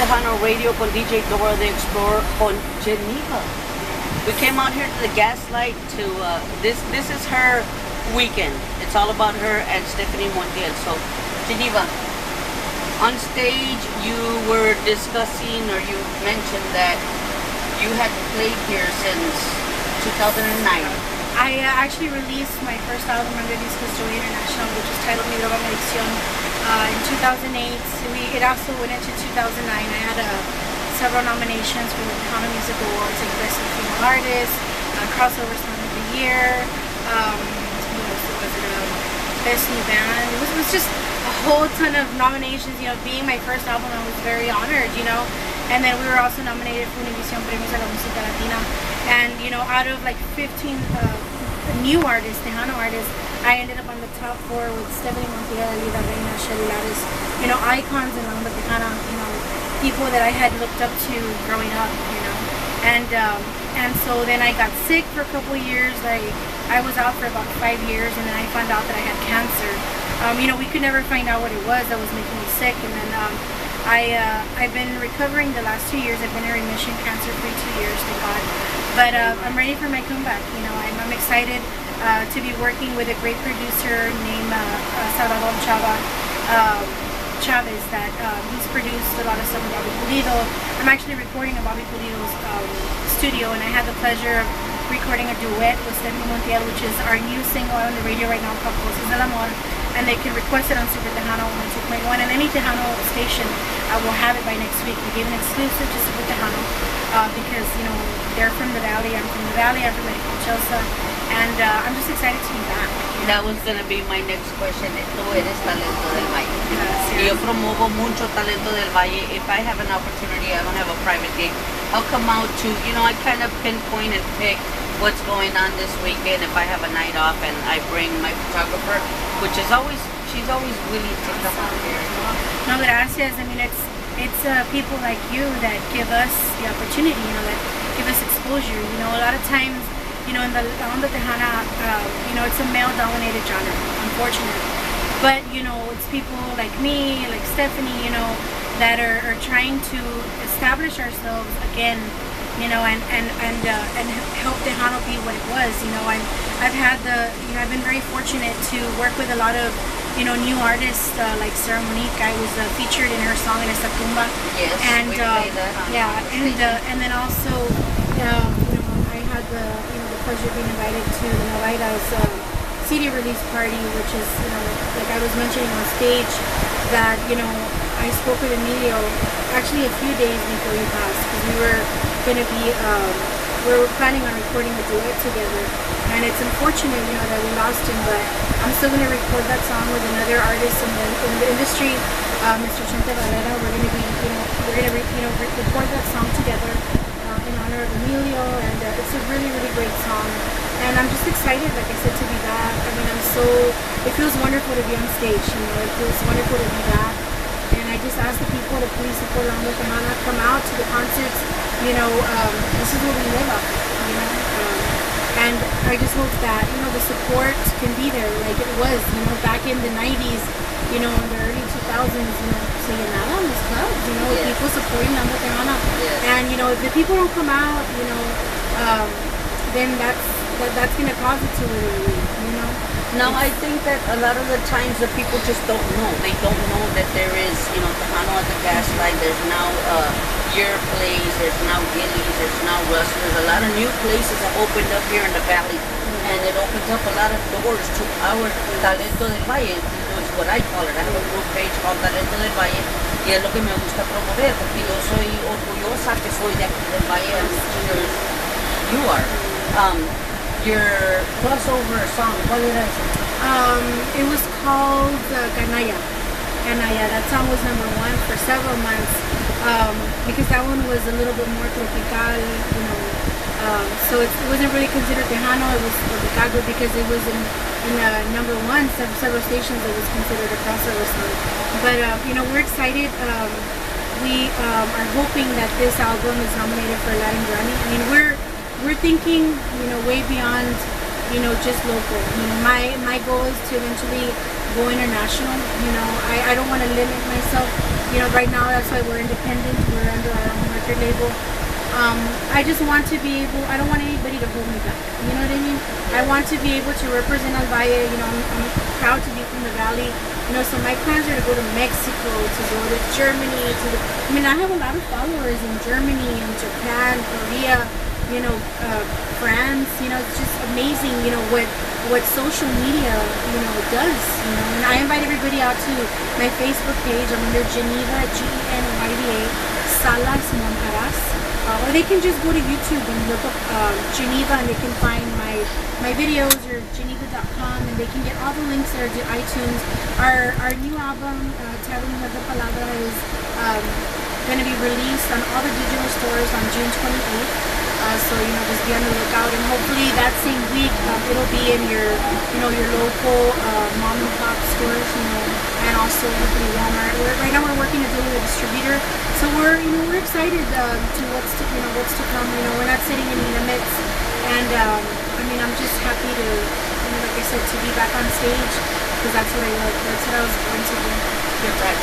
Tejano Radio con DJ Dora the Explorer on Genyva. We came out here to the Gaslight to, this is her weekend. It's all about her and Stephanie Montiel. So, Genyva, on stage you were discussing, or you mentioned that you had played here since 2009. I actually released my first album under Discos Joy International, which is titled Mi Droga Mi Adicción, in 2008. It also went into 2009. I had several nominations for the Tejano Music Awards, like Best New Female Artist, Crossover Song of the Year, Best New Band. It was just a whole ton of nominations. You know, being my first album, I was very honored, you know. And then we were also nominated for Univision Premios a la Música Latina. And, you know, out of like 15 new artists, Tejano artists, I ended up on the top 4 with Stephanie Montiel, Lida Reina, Shelly Lares, you know, icons in La Onda Tejana, you know, people that I had looked up to growing up, you know. And so then I got sick for a couple of years. I was out for about 5 years, and then I found out that I had cancer. You know, we could never find out what it was that was making me sick. And then I've been recovering the last 2 years. I've been in remission, cancer-free 2 years, thank God. But I'm ready for my comeback. You know, I'm excited to be working with a great producer named Salvador Chavez, that he's produced a lot of stuff with Bobby Pulido. I'm actually recording in Bobby Pulido's studio, and I had the pleasure of recording a duet with Stephanie Montiel, which is our new single out on the radio right now called Cosas del Amor, and they can request it on Super Tejano 102.1 and any Tejano station. I will have it by next week. We gave an exclusive to Super Tejano because, you know, they're from the Valley, I'm from the Valley, I'm from Chelsea, and I'm just excited to be back. That was going to be my next question. Tú eres talento del Valle. Gracias. Yo promovo mucho talento del Valle. If I have an opportunity, I don't have a private gig, I'll come out to, you know, I kind of pinpoint and pick what's going on this weekend. If I have a night off, and I bring my photographer, which is always, she's always willing to come out here. No, gracias. I mean, it's people like you that give us the opportunity, you know, that give us exposure. You know, a lot of times, you know, in the Onda Tejana, you know, it's a male-dominated genre, unfortunately. But, you know, it's people like me, like Stephanie, you know, that are trying to establish ourselves again, you know, and help Tejano be what it was. You know, I've been very fortunate to work with a lot of, you know, new artists like Sarah Monique. I was featured in her song in Esta Tumba. Yes, and we played that on and then also, you know, I had the pleasure of being invited to the Novaira's CD release party, which is, you know, like I was mentioning on stage, that, you know, I spoke with Emilio actually a few days before he passed, because we were going to be, we were planning on recording a duet together, and it's unfortunate, you know, that we lost him, but I'm still going to record that song with another artist in the industry, Mr. Chente Valera. We're going to be, record that song together in honor of Emilio, and it's a really, really great song, and I'm just excited, like I said, to be back. I mean, it feels wonderful to be on stage, you know, it feels wonderful to be back, and I just ask the people to please support La Onda Tejana, come out to the concerts, you know, this is what we live off, you know, and I just hope that, you know, the support can be there like it was, you know, back in the 90s, you know, in the early 2000s, you know, se llenaban los clubs, you know, yes, people supporting La Onda Tejana, yes, and, you know, if the people don't come out, you know, then that's going to cause it to really, you know. Now, I think that a lot of the times the people just don't know. They don't know that there is, you know, Tejano at the Gaslight. There's now Your Place, there's now Gillies, there's now Rustlers. A lot of new places have opened up here in the Valley, and it opens up a lot of doors to our Talento del Valle. It's what I call it. I have a group page called Talento del Valle, y es lo que me gusta promover, porque yo soy orgullosa que soy de aquí del Valle, as sure as you are. Your crossover song, what did I say? It was called Ganaya. That song was #1 for several months, because that one was a little bit more tropical, you know. So it wasn't really considered Tejano, it was tropical, because it was in #1, several stations it was considered a crossover song. But, you know, we're excited. We are hoping that this album is nominated for a Latin Grammy. I mean, we're thinking, you know, way beyond, you know, just local. You know, my goal is to eventually go international. You know, I don't want to limit myself right now that's why we're independent. We're under our own record label. I just want to be able, I don't want anybody to hold me back. You know what I mean? I want to be able to represent El Valle. I'm proud to be from the Valley. So my plans are to go to Mexico, to go to Germany, I have a lot of followers in Germany and Japan, Korea, France. It's just amazing, what social media, does, and I invite everybody out to my Facebook page. I'm under Genyva, Genyva, Salas Montaras. Or they can just go to YouTube and look up Genyva, and they can find my videos, or Genyva.com, and they can get all the links there to iTunes. Our new album, Tejano the Palabra, is going to be released on all the digital stores on June 28th. So just be on the lookout, and hopefully that same week it'll be in your your local mom and pop stores, and also hopefully Walmart. Right now we're working to deal with a distributor, so we're excited to what's to come. We're not sitting any limits, and I'm just happy to like I said, to be back on stage, because that's what I love. That's what I was born to do. Get back.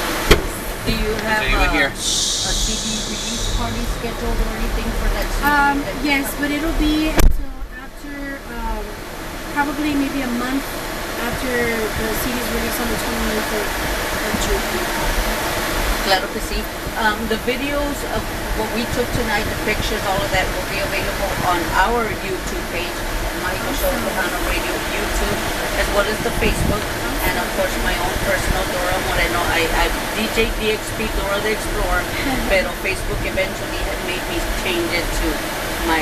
Do you have a CD release party scheduled or anything for that CD? Yes, but it'll be until after, probably maybe a month after the CD's released on the 28th of June. Claro que sí. The videos of what we took tonight, the pictures, all of that will be available on our YouTube page, Magico Tejano Radio YouTube, as well as the Facebook, and of course my own personal Dora Moreno. I DJ DXP Dora the Explorer, pero Facebook eventually had made me change it to my,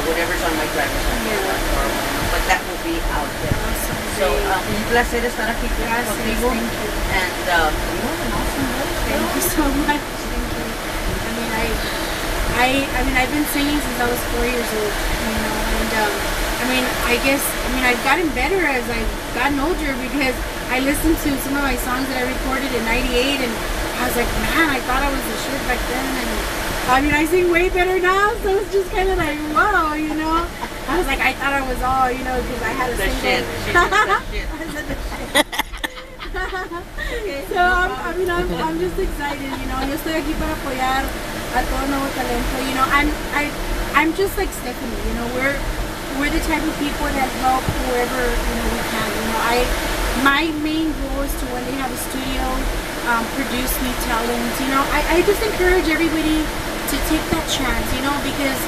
whatever's on my driver's license, but that will be out there. Awesome. So un placer estar aquí contigo, and you have an awesome voice. Thank you so much. Thank you. I've been singing since I was 4 years old, and I've gotten better as I've gotten older, because I listened to some of my songs that I recorded in '98, and I was like, man, I thought I was the shit back then, and I sing way better now, so it's just kind of like, whoa, I was like, I thought I was all, because I had a the single. shit. She said the shit. So I'm just excited, yo estoy aquí para apoyar a todo nuevo talento. I'm just like Stephanie, we're the type of people that help whoever we can. My main goal is to one day have a studio, produce new talent. I just encourage everybody to take that chance, because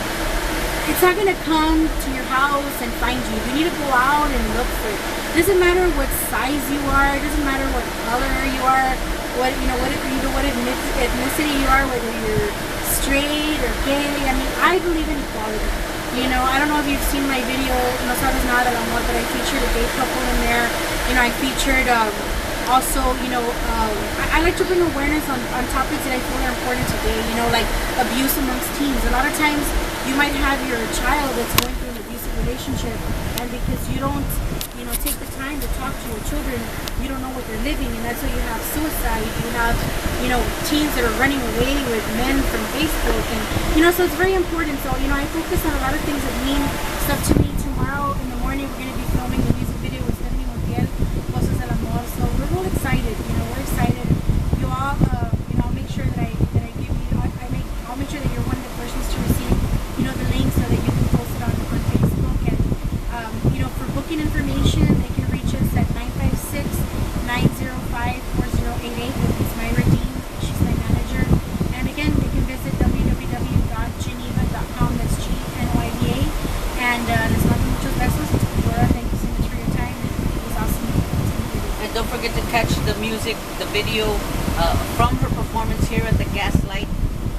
it's not gonna come to your house and find you. You need to go out and look for it. It doesn't matter what size you are. It doesn't matter what color you are. What ethnicity you are. Whether you're straight or gay. I believe in equality. I don't know if you've seen my video, No Sabes Nada del Amor, but I featured a gay couple in there. I featured also, I like to bring awareness on topics that I feel are important today. Like abuse amongst teens. A lot of times you might have your child that's going through an abusive relationship, and because you don't take the time to talk to your children, you don't know what they're living, and that's why you have suicide. You have teens that are running away with men from Facebook, and so it's very important. So I focus on a lot of things that mean stuff to me. Tomorrow in the morning we're going to be filming the music video with Stephanie Montiel, Cosas del Amor. So we're all excited. We're excited. You all, I'll make sure that I give you. I'll make sure that you're one of the persons to receive the link, so that you can post it on Facebook. And for booking information, they can reach us at 956-905-4088 with Myra Dean. She's my manager. And again, they can visit www.genyva.com. That's Genyva. And les mando muchos besos. Dora, thank you so much for your time. It was awesome. And don't forget to catch the music, the video from her performance here at the Gaslight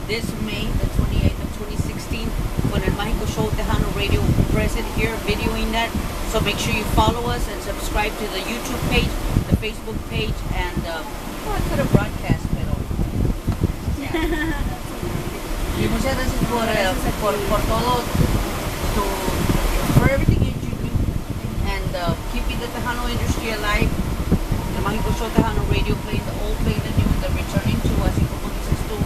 this May, the 28th of 2016, when El Magico Show Tejano Radio present here videoing that. So make sure you follow us and subscribe to the YouTube page, the Facebook page, and I could have broadcast, pero yeah. Y muchas gracias por todo, for everything that you do, and keeping the Tejano industry alive. The Magico Show Tejano Radio, playing the old, playing the new, the returning to, así como dices tú,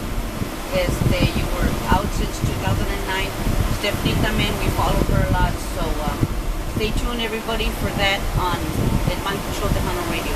you were out since 2009. Stephanie también, we follow her a lot, so stay tuned everybody for that on El Magico Show Tejano Radio.